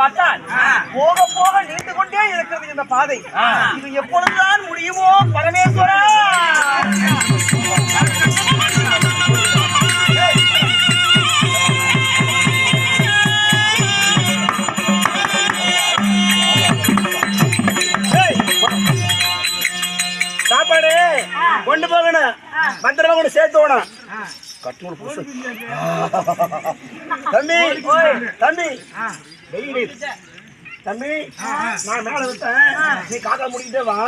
பார்த்தால் போக போக நீண்டு கொண்டே இருக்கிறது இந்த பாதை. இது எப்பொழுதுதான் முடியுமோ பரமேஸ்வரா? சாப்பாடு கொண்டு போகணும், பத்திரமா கொண்டு சேர்த்து போகணும். தம்பி தம்பி தம்பி, நான் மேல விட்டேன், நீ காக்கா முடிக்கிட்டே வா.